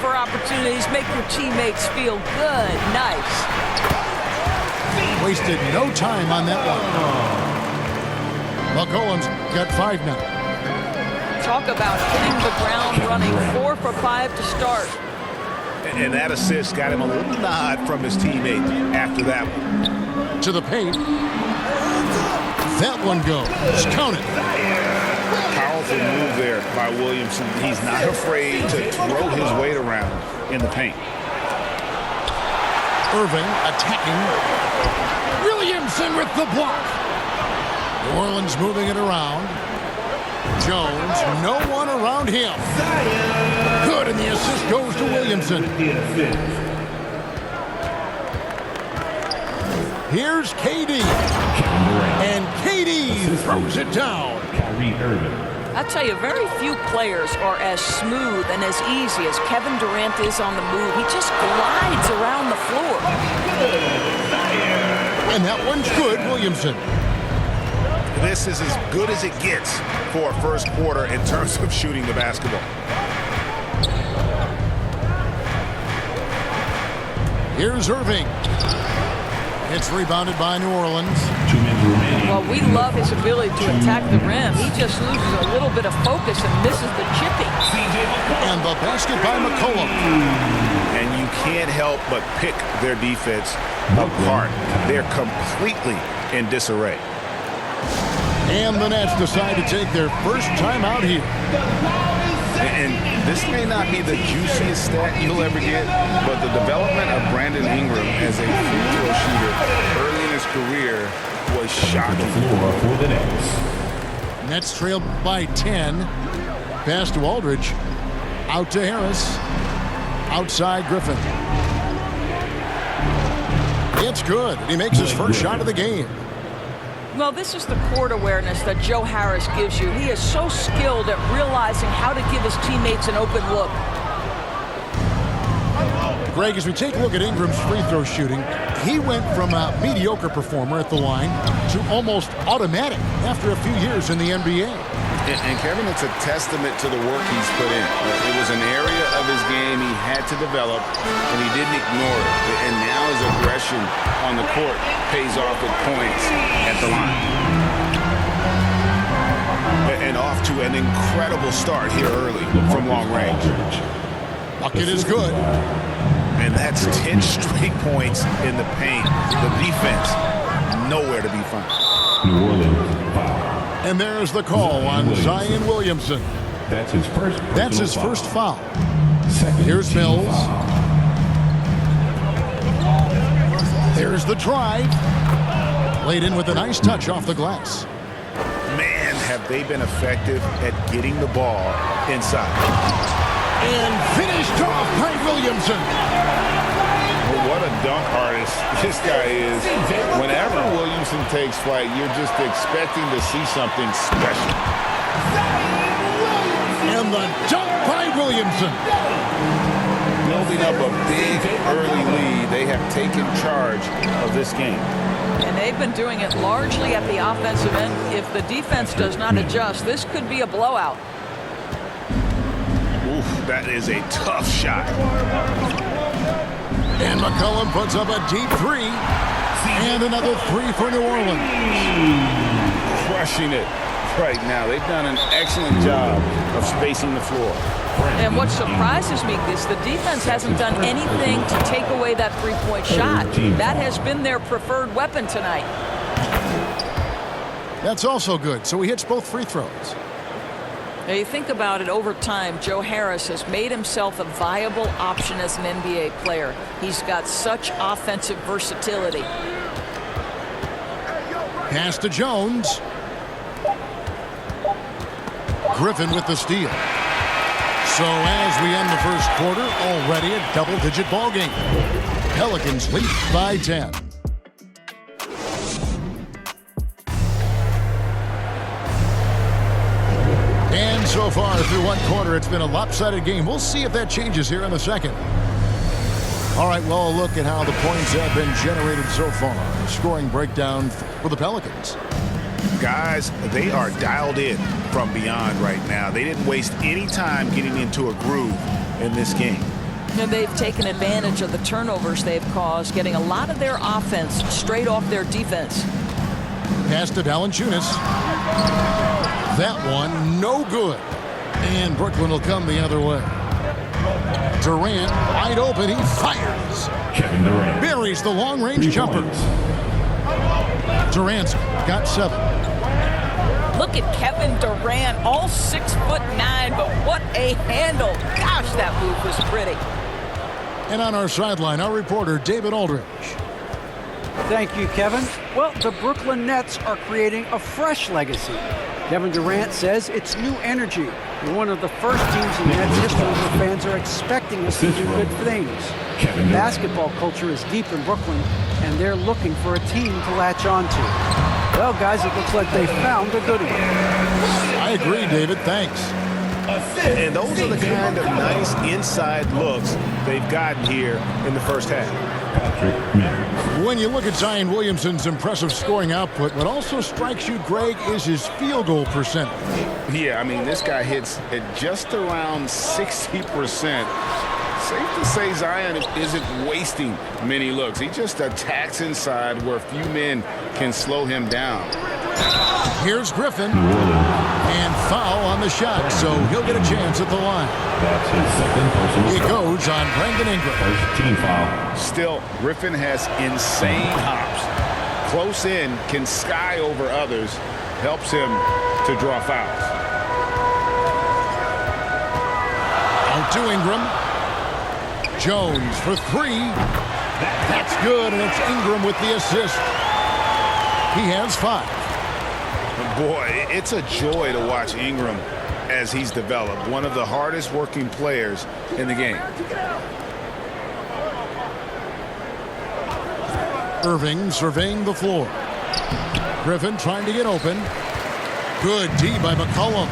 for opportunities. Make your teammates feel good. Nice. Wasted no time on that one. McCollum's got 5 now. Talk about hitting the ground running. 4 for 5 to start. And that assist got him a little nod from his teammate after that one. To the paint. That one goes. Count it. Powerful move there by Williamson. He's not afraid to throw his weight around in the paint. Irving attacking. Williamson with the block. New Orleans moving it around. Jones, no one around him. Good, and the assist goes to Williamson. Here's KD. And KD throws it down. I tell you, very few players are as smooth and as easy as Kevin Durant is on the move. He just glides around the floor. And that one's good, Williamson. This is as good as it gets for a first quarter in terms of shooting the basketball. Here's Irving. It's rebounded by New Orleans. Well, we love his ability to attack the rim. He just loses a little bit of focus and misses the chipping. And the basket by McCollum. And you can't help but pick their defense apart. They're completely in disarray. And the Nets decide to take their first time out here. And this may not be the juiciest stat you'll ever get, but the development of Brandon Ingram as a free throw shooter early in his career was shocking. For the Nets. Nets trail by 10. Pass to Aldridge. Out to Harris. Outside Griffin. It's good. He makes his first shot of the game. Well, this is the court awareness that Joe Harris gives you. He is so skilled at realizing how to give his teammates an open look. Greg, as we take a look at Ingram's free throw shooting, he went from a mediocre performer at the line to almost automatic after a few years in the NBA. And Kevin, it's a testament to the work he's put in. It was an area of his game he had to develop, and he didn't ignore it. And now his aggression on the court pays off with points at the line. And off to an incredible start here early from long range. Bucket is good. And that's 10 straight points in the paint. The defense, nowhere to be found. New Orleans foul. And there's the call on Zion Williamson. That's his first. That's his first foul. Second Here's team Mills. foul. There's the drive. Laid in with a nice touch off the glass. Man, have they been effective at getting the ball inside. And finished off by Williamson. Well, what a dunk artist this guy is. Whenever Williamson takes flight, you're just expecting to see something special. And the dunk by Williamson. Building up a big early lead, they have taken charge of this game. And they've been doing it largely at the offensive end. If the defense does not adjust, this could be a blowout. Oof, that is a tough shot. And McCollum puts up a deep three. And another three for New Orleans. Crushing it right now. They've done an excellent job of spacing the floor. And what surprises me is the defense hasn't done anything to take away that three-point shot. That has been their preferred weapon tonight. That's also good. So he hits both free throws. Now you think about it, over time, Joe Harris has made himself a viable option as an NBA player. He's got such offensive versatility. Pass to Jones. Griffin with the steal. So as we end the first quarter, already a double-digit ball game. Pelicans lead by 10. And so far through one quarter, it's been a lopsided game. We'll see if that changes here in the second. All right, well, a look at how the points have been generated so far. Scoring breakdown for the Pelicans. Guys, they are dialed in from beyond right now. They didn't waste any time getting into a groove in this game. And they've taken advantage of the turnovers they've caused, getting a lot of their offense straight off their defense. Pass to Valanciunas. That one, no good. And Brooklyn will come the other way. Durant, wide open, he fires. Kevin Durant. Buries the long-range 3 jumper. points. Durant's got 7. Look at Kevin Durant, all 6'9", but what a handle. Gosh, that move was pretty. And on our sideline, our reporter, David Aldridge. Thank you, Kevin. Well, the Brooklyn Nets are creating a fresh legacy. Kevin Durant says it's new energy. We're one of the first teams in Nets history where fans are expecting us to do good things. Kevin Durant. Basketball culture is deep in Brooklyn, and they're looking for a team to latch on to. Well, guys, it looks like they found a good one. I agree, David. Thanks. And those are the kind of nice inside looks they've gotten here in the first half. Patrick Mills. When you look at Zion Williamson's impressive scoring output, what also strikes you, Greg, is his field goal percentage. Yeah, I mean, this guy hits at just around 60%. Safe to say Zion isn't wasting many looks. He just attacks inside where few men can slow him down. Here's Griffin. New Orleans. And foul on the shot, so he'll get a chance at the line. That's his second personal It foul. goes on Brandon Ingram. First team foul. Still, Griffin has insane hops. Close in, can sky over others, helps him to draw fouls. Out to Ingram. Jones for 3. That's good, and it's Ingram with the assist. He has 5. Boy, it's a joy to watch Ingram as he's developed. One of the hardest working players in the game. Irving surveying the floor. Griffin trying to get open. Good D by McCollum.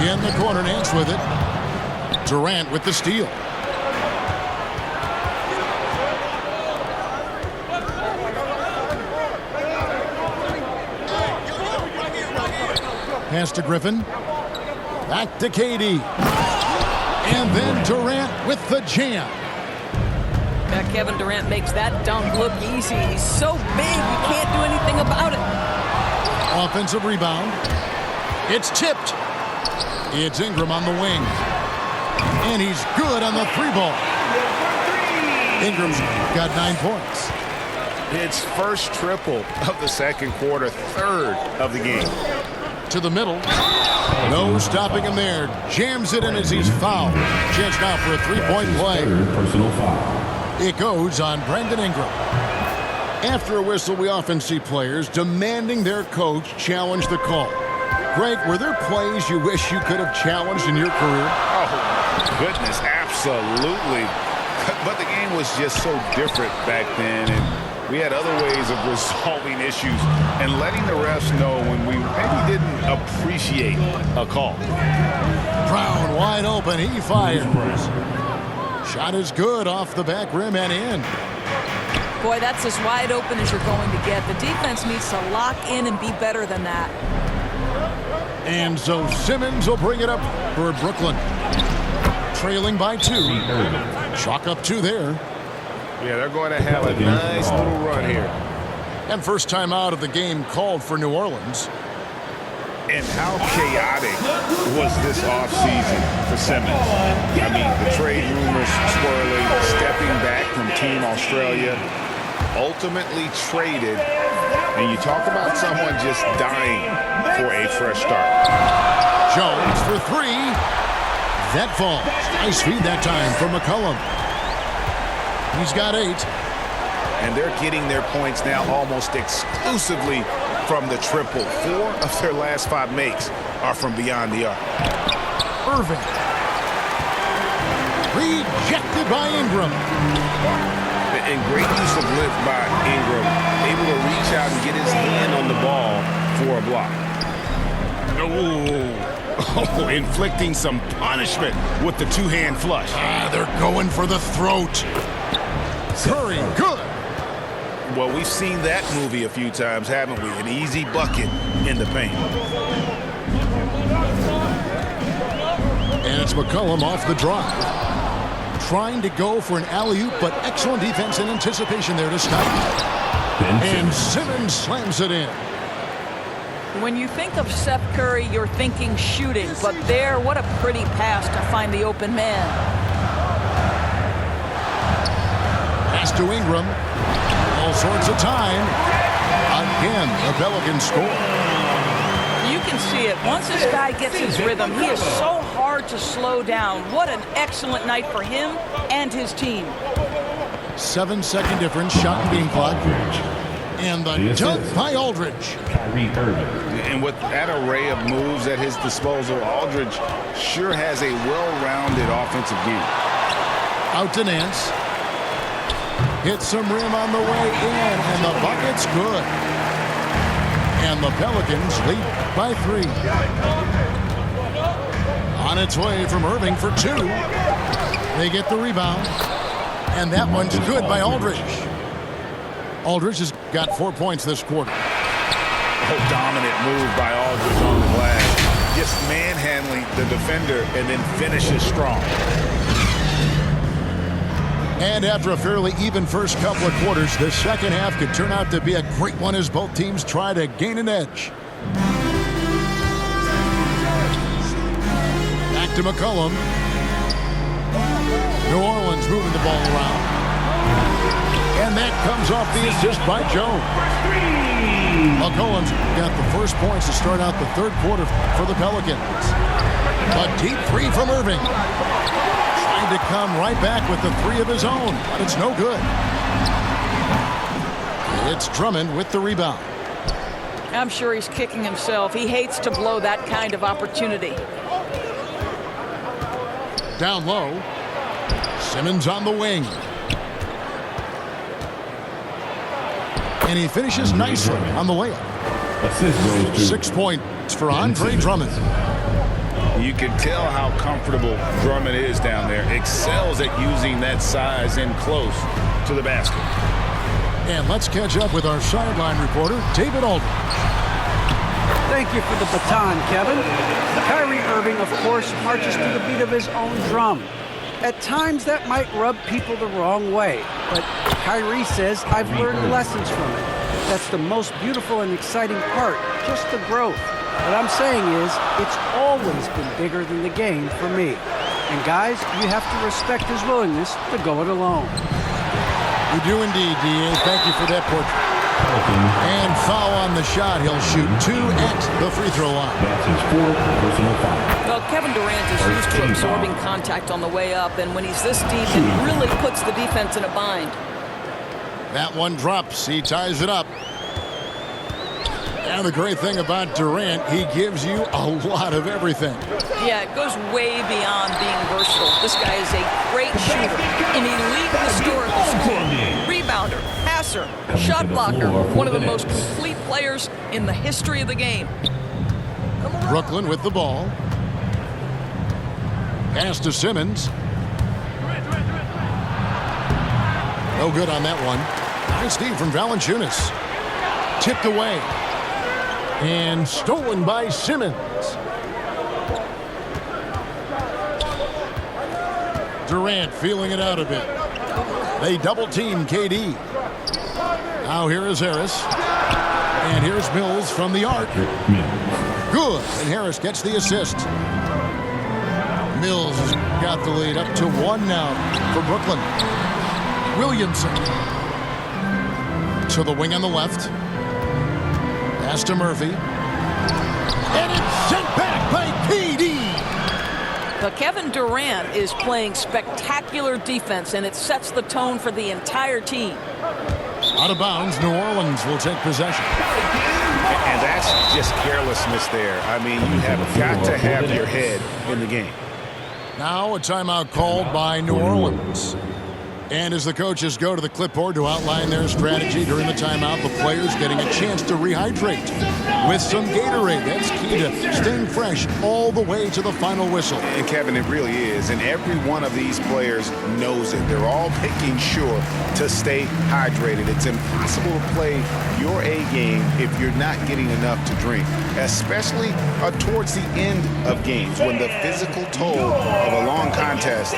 In the corner, Nance with it. Durant with the steal. Pass to Griffin. Back to KD. And then Durant with the jam. Now Kevin Durant makes that dunk look easy. He's so big, you can't do anything about it. Offensive rebound. It's tipped. It's Ingram on the wing. And he's good on the 3-ball. Ingram's got 9 points. His first triple of the second quarter, 3rd of the game. To the middle. No stopping him there. Jams it in as he's fouled. Chance now for a 3-point play. Third personal foul. It goes on Brandon Ingram. After a whistle, we often see players demanding their coach challenge the call. Greg, were there plays you wish you could have challenged in your career? Oh, goodness, absolutely. But the game was just so different back then, and we had other ways of resolving issues and letting the refs know when we maybe didn't appreciate a call. Brown wide open. He fires. Shot is good off the back rim and in. Boy, that's as wide open as you're going to get. The defense needs to lock in and be better than that. And so Simmons will bring it up for Brooklyn. Trailing by 2. Chalk up 2 there. Yeah, they're going to have a nice little run here. And first time out of the game called for New Orleans. And how chaotic was this offseason for Simmons? I mean, the trade rumors swirling, stepping back from Team Australia, ultimately traded. And you talk about someone just dying for a fresh start. Jones for 3. That falls. Nice feed that time for McCollum. He's got 8. And they're getting their points now almost exclusively from the triple. 4 of their last 5 makes are from beyond the arc. Irving. Rejected by Ingram. And great use of lift by Ingram. Able to reach out and get his hand on the ball for a block. Oh, inflicting some punishment with the 2-hand flush. They're going for the throat. Curry, good. Well, we've seen that movie a few times, haven't we? An easy bucket in the paint. And And it's McCollum off the drive. Trying to go for an alley-oop, but excellent defense and anticipation there to stop. And Simmons slams it in. When you think of Seth Curry, you're thinking shooting, but there, what a pretty pass to find the open man. Pass to Ingram. All sorts of time. Again, the Pelicans score. You can see it. Once this guy gets his rhythm, he is so hard to slow down. What an excellent night for him and his team. 7-second difference, shot and game clock. And the dunk by Aldridge. Kyrie Irving. And with that array of moves at his disposal, Aldridge sure has a well-rounded offensive game. Out to Nance. Hits some rim on the way in, and the bucket's good. And the Pelicans lead by 3. On its way from Irving for 2. They get the rebound. And that one's good by Aldridge. Aldridge has got 4 points this quarter. A dominant move by Aldridge on the glass. Just manhandling the defender and then finishes strong. And after a fairly even first couple of quarters, the second half could turn out to be a great one as both teams try to gain an edge. Back to McCollum. New Orleans moving the ball around. And that comes off the assist by Jones. McCollum's got the first points to start out the third quarter for the Pelicans. A deep 3 from Irving. Trying to come right back with the 3 of his own, but it's no good. It's Drummond with the rebound. I'm sure he's kicking himself. He hates to blow that kind of opportunity. Down low. Simmons on the wing. And he finishes nicely on the layup. Assist goes to 6 points for Andre Drummond. You can tell how comfortable Drummond is down there. Excels at using that size in close to the basket. And let's catch up with our sideline reporter, David Aldridge. Thank you for the baton, Kevin. Kyrie Irving, of course, marches to the beat of his own drum. At times, that might rub people the wrong way, but Kyrie says, I've learned lessons from it. That's the most beautiful and exciting part, just the growth. What I'm saying is, it's always been bigger than the game for me. And guys, you have to respect his willingness to go it alone. We do indeed, D.A. Thank you for that portrait. And foul on the shot. He'll shoot 2 at the free throw line. That's his 4th personal foul. Well, Kevin Durant is used to absorbing contact on the way up, and when he's this deep, it really puts the defense in a bind. That one drops. He ties it up. And the great thing about Durant, he gives you a lot of everything. Yeah, it goes way beyond being versatile. This guy is a great shooter, an elite historical scorer, rebounder, passer, shot blocker, one of the most complete players in the history of the game. Brooklyn with the ball. Pass to Simmons. No good on that one. Nice D from Valanciunas. Tipped away. And stolen by Simmons. Durant feeling it out a bit. They double team KD. Now here is Harris. And here's Mills from the arc. Good. And Harris gets the assist. Mills has got the lead up to 1 now for Brooklyn. Williamson. To the wing on the left. Pass to Murphy. And it's sent back by KD. But Kevin Durant is playing spectacular defense, and it sets the tone for the entire team. Out of bounds, New Orleans will take possession. And that's just carelessness there. I mean, you have got to have your head in the game. Now a timeout called by New Orleans. And as the coaches go to the clipboard to outline their strategy during the timeout, the players getting a chance to rehydrate with some Gatorade. That's key to staying fresh all the way to the final whistle. And Kevin, it really is. And every one of these players knows it. They're all making sure to stay hydrated. It's impossible to play your A game if you're not getting enough to drink, especially towards the end of games when the physical toll of a long contest